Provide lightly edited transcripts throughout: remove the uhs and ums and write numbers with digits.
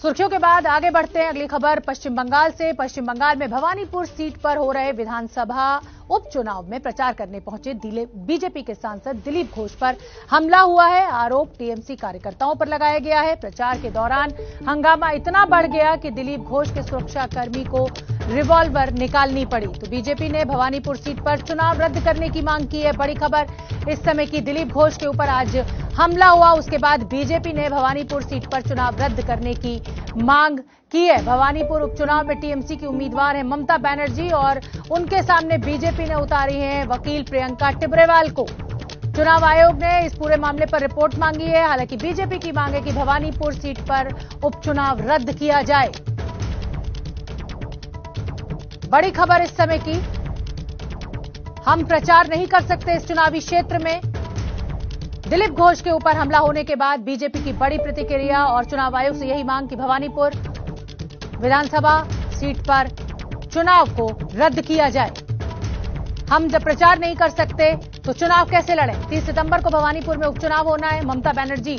सुर्खियों के बाद आगे बढ़ते हैं। अगली खबर पश्चिम बंगाल से। पश्चिम बंगाल में भवानीपुर सीट पर हो रहे विधानसभा उपचुनाव में प्रचार करने पहुंचे बीजेपी के सांसद दिलीप घोष पर हमला हुआ है। आरोप टीएमसी कार्यकर्ताओं पर लगाया गया है। प्रचार के दौरान हंगामा इतना बढ़ गया कि दिलीप घोष के सुरक्षाकर्मी को रिवॉल्वर निकालनी पड़ी। तो बीजेपी ने भवानीपुर सीट पर चुनाव रद्द करने की मांग की है। बड़ी खबर इस समय की, दिलीप घोष के ऊपर आज हमला हुआ, उसके बाद बीजेपी ने भवानीपुर सीट पर चुनाव रद्द करने की मांग की है। भवानीपुर उपचुनाव में टीएमसी की उम्मीदवार है ममता बनर्जी और उनके सामने बीजेपी ने उतारी है वकील प्रियंका टिब्रेवाल को। चुनाव आयोग ने इस पूरे मामले पर रिपोर्ट मांगी है। हालांकि बीजेपी की मांग है कि भवानीपुर सीट पर उपचुनाव रद्द किया जाए। बड़ी खबर इस समय की, हम प्रचार नहीं कर सकते इस चुनावी क्षेत्र में। दिलीप घोष के ऊपर हमला होने के बाद बीजेपी की बड़ी प्रतिक्रिया और चुनाव आयोग से यही मांग कि भवानीपुर विधानसभा सीट पर चुनाव को रद्द किया जाए। हम जब प्रचार नहीं कर सकते तो चुनाव कैसे लड़ें? 30 सितंबर को भवानीपुर में उपचुनाव होना है। ममता बनर्जी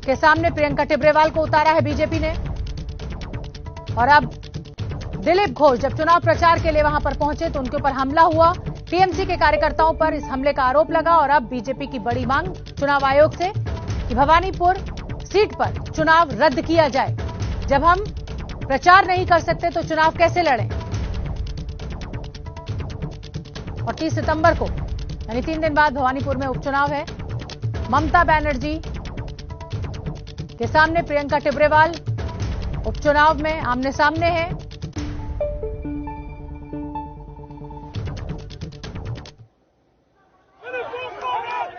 के सामने प्रियंका टिब्रेवाल को उतारा है बीजेपी ने। और अब दिलीप घोष जब चुनाव प्रचार के लिए वहां पर पहुंचे तो उनके ऊपर हमला हुआ। टीएमसी के कार्यकर्ताओं पर इस हमले का आरोप लगा और अब बीजेपी की बड़ी मांग चुनाव आयोग से कि भवानीपुर सीट पर चुनाव रद्द किया जाए। जब हम प्रचार नहीं कर सकते तो चुनाव कैसे लड़ें? और 30 सितंबर को यानी 3 दिन बाद भवानीपुर में उपचुनाव है। ममता बनर्जी के सामने प्रियंका टिब्रेवाल उपचुनाव में आमने सामने हैं।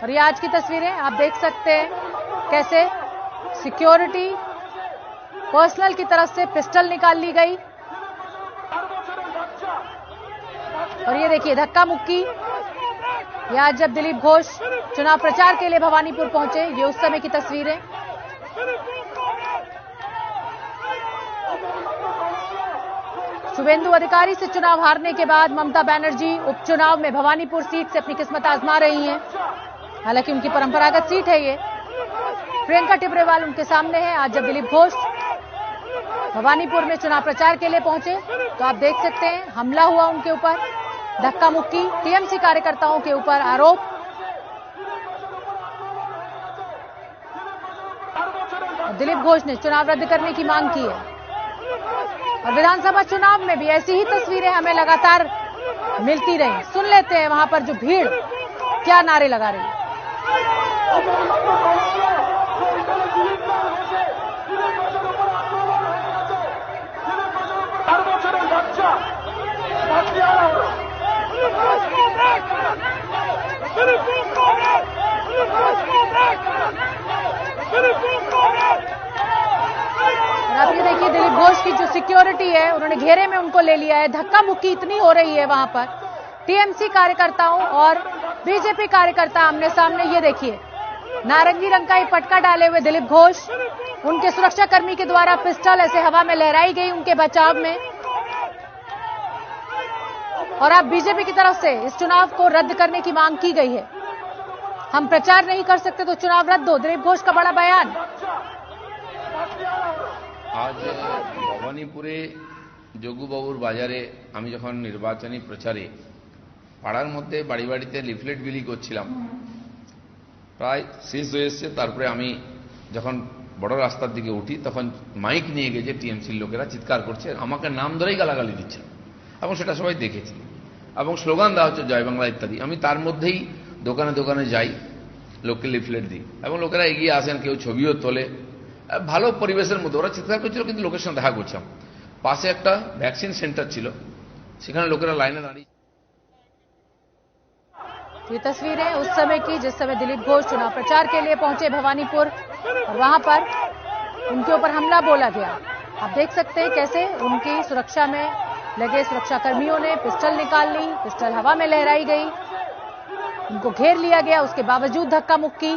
और ये आज की तस्वीरें आप देख सकते हैं कैसे सिक्योरिटी पर्सनल की तरफ से पिस्टल निकाल ली गई। और ये देखिए धक्का मुक्की। ये आज जब दिलीप घोष चुनाव प्रचार के लिए भवानीपुर पहुंचे, ये उस समय की तस्वीरें। शुभेंदु अधिकारी से चुनाव हारने के बाद ममता बनर्जी उपचुनाव में भवानीपुर सीट से अपनी किस्मत आजमा रही हैं। हालांकि उनकी परंपरागत सीट है ये। प्रियंका टिब्रेवाल उनके सामने है। आज जब दिलीप घोष भवानीपुर में चुनाव प्रचार के लिए पहुंचे तो आप देख सकते हैं हमला हुआ उनके ऊपर, धक्का मुक्की, टीएमसी कार्यकर्ताओं के ऊपर आरोप। दिलीप घोष ने चुनाव रद्द करने की मांग की है। और विधानसभा चुनाव में भी ऐसी ही तस्वीरें हमें लगातार मिलती रही। सुन लेते हैं वहां पर जो भीड़ क्या नारे लगा रही है। आप ये देखिए दिलीप घोष की जो सिक्योरिटी है उन्होंने घेरे में उनको ले लिया है। धक्का मुक्की इतनी हो रही है वहां पर। टीएमसी कार्यकर्ताओं और बीजेपी कार्यकर्ता आमने सामने। ये देखिए नारंगी रंग का पटका डाले हुए दिलीप घोष, उनके सुरक्षाकर्मी के द्वारा पिस्टल ऐसे हवा में लहराई गई उनके बचाव में। और अब बीजेपी की तरफ से इस चुनाव को रद्द करने की मांग की गई है। हम प्रचार नहीं कर सकते तो चुनाव रद्द हो, दिलीप घोष का बड़ा बयान। आज भवानीपुरे जोगुबाबुर बाजारे आमी जखन निर्वाचनी प्रचारे पाड़ार मध्य बाड़ी बाड़ीते लिफलेट बिली करछिलाम, प्राय शेष हये एसेছে। তারপরে আমি যখন বড় রাস্তার দিকে উঠি তখন মাইক নিয়ে গিয়ে টিএমসির লোকেরা চিৎকার করছে, আমাকে নাম ধরেই গালাগালি দিচ্ছে এবং সেটা সবাই দেখেছে এবং স্লোগান দেওয়া হচ্ছে জয় বাংলা ইত্যাদি। আমি তার মধ্যেই দোকানে দোকানে যাই, লোককে লিফলেট দিই এবং লোকেরা এগিয়ে আসেন, কেউ ছবিও তোলে। ভালো পরিবেশের মধ্যে ওরা চিৎকার করছিল কিন্তু লোকের সঙ্গে দেখা করছিলাম। পাশে একটা ভ্যাকসিন সেন্টার ছিল, সেখানে লোকেরা লাইনে দাঁড়িয়ে। ये तस्वीरें उस समय की जिस समय दिलीप घोष चुनाव प्रचार के लिए पहुंचे भवानीपुर और वहां पर उनके ऊपर हमला बोला गया। आप देख सकते हैं कैसे उनकी सुरक्षा में लगे सुरक्षाकर्मियों ने पिस्टल निकाल ली, पिस्टल हवा में लहराई गई, उनको घेर लिया गया। उसके बावजूद धक्का मुक्की।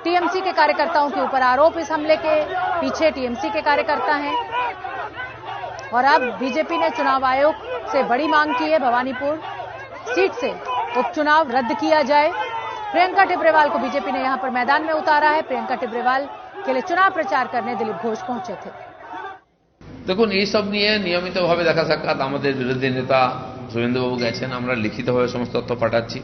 टीएमसी के कार्यकर्ताओं के ऊपर आरोप, इस हमले के पीछे टीएमसी के कार्यकर्ता हैं। और अब बीजेपी ने चुनाव आयोग से बड़ी मांग की है, भवानीपुर सीट से उपचुनाव रद्द किया जाए। प्रियंका टिब्रेवाल को बीजेपी ने यहां पर मैदान में उतारा है। प्रियंका टिब्रेवाल के लिए चुनाव प्रचार करने दिलीप घोष पहुंचे थे। দেখুন এইসব নিয়ে নিয়মিতভাবে দেখা সাক্ষাৎ আমাদের বিরোধী নেতা শুভেন্দুবাবু গেছেন, আমরা লিখিতভাবে সমস্ত তথ্য পাঠাচ্ছি,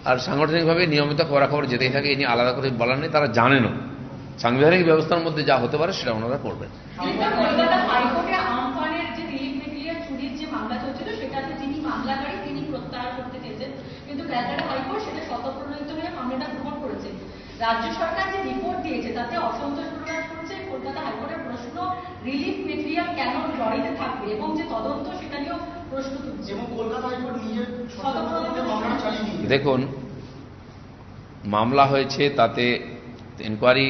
আর সাংগঠনিকভাবে নিয়মিত খবরাখবর যেতেই থাকে। এই নিয়ে আলাদা করে বলার নেই, তারা জানেনও সাংবিধানিক ব্যবস্থার মধ্যে যা হতে পারে সেটা ওনারা করবেন। হাইকোর্টে আমফানের যে রিলিফ মেটেরিয়াল চুরির যে মামলা চলছিল সেটাতে যিনি মামলাকারী তিনি প্রত্যাহার করতে চেয়েছেন, কিন্তু ক্যালকাটা হাইকোর্ট সেটা স্বতঃপ্রণোদিত হয়ে মামলাটা গ্রহণ করেছে। রাজ্য সরকার যে রিপোর্ট দিয়েছে তাতে অসন্তোষ প্রকাশ করছে কলকাতা হাইকোর্টের প্রশ্ন, রিলিফ মেটেরিয়াল কেন লরিতে থাকবে এবং যে তদন্ত সেটা নিয়েও প্রশ্ন তুলছে এবং কলকাতা হাইকোর্ট নিজের স্বতঃপ্রণোদিত মামলা চালিয়ে দিয়েছে। দেখুন, মামলা হয়েছে, তাতে ইনকোয়ারি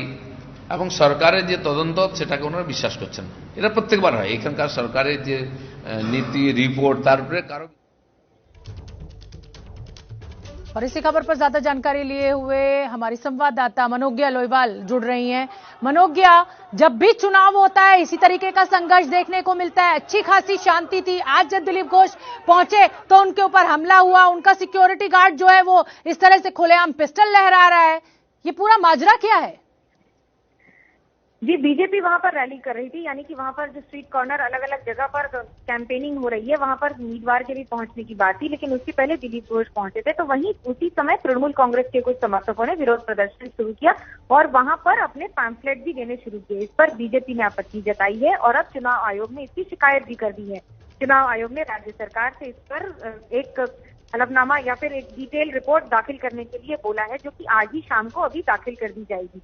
এবং সরকারের যে তদন্ত সেটাকে ওনারা বিশ্বাস করছেন না। এটা প্রত্যেকবার হয়, এখানকার সরকারের যে নীতি রিপোর্ট তার উপরে কারো। और इसी खबर पर ज्यादा जानकारी लिए हुए हमारी संवाददाता मनोज्ञा लोईवाल जुड़ रही हैं। मनोज्ञा, जब भी चुनाव होता है इसी तरीके का संघर्ष देखने को मिलता है, अच्छी खासी शांति थी, आज जब दिलीप घोष पहुंचे तो उनके ऊपर हमला हुआ, उनका सिक्योरिटी गार्ड जो है वो इस तरह से खुलेआम पिस्टल लहरा रहा है, ये पूरा माजरा क्या है? जी, बीजेपी वहां पर रैली कर रही थी, यानी कि वहां पर जो स्ट्रीट कॉर्नर अलग अलग जगह पर कैंपेनिंग हो रही है, वहां पर उम्मीदवार के भी पहुंचने की बात थी, लेकिन उससे पहले दिलीप घोष पहुंचे थे। तो वहीं उसी समय तृणमूल कांग्रेस के कुछ समर्थकों ने विरोध प्रदर्शन शुरू किया और वहां पर अपने पैम्फलेट भी देने शुरू किए। इस पर बीजेपी ने आपत्ति जताई है और अब चुनाव आयोग ने इसकी शिकायत भी कर दी है। चुनाव आयोग ने राज्य सरकार से इस पर एक हलफनामा या फिर एक डिटेल रिपोर्ट दाखिल करने के लिए बोला है, जो कि आज ही शाम को अभी दाखिल कर दी जाएगी।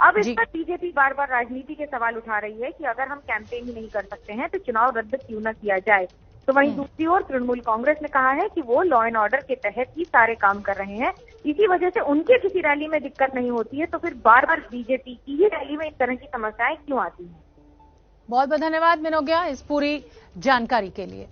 अब इस पर बीजेपी बार बार राजनीति के सवाल उठा रही है कि अगर हम कैंपेन ही नहीं कर सकते हैं तो चुनाव रद्द क्यों न किया जाए। तो वहीं दूसरी ओर तृणमूल कांग्रेस ने कहा है कि वो लॉ एंड ऑर्डर के तहत ही सारे काम कर रहे हैं, इसी वजह से उनके किसी रैली में दिक्कत नहीं होती है, तो फिर बार बार बीजेपी की ही रैली में इस तरह की समस्याएं क्यों आती हैं। बहुत बहुत धन्यवाद मनोज्ञा इस पूरी जानकारी के लिए।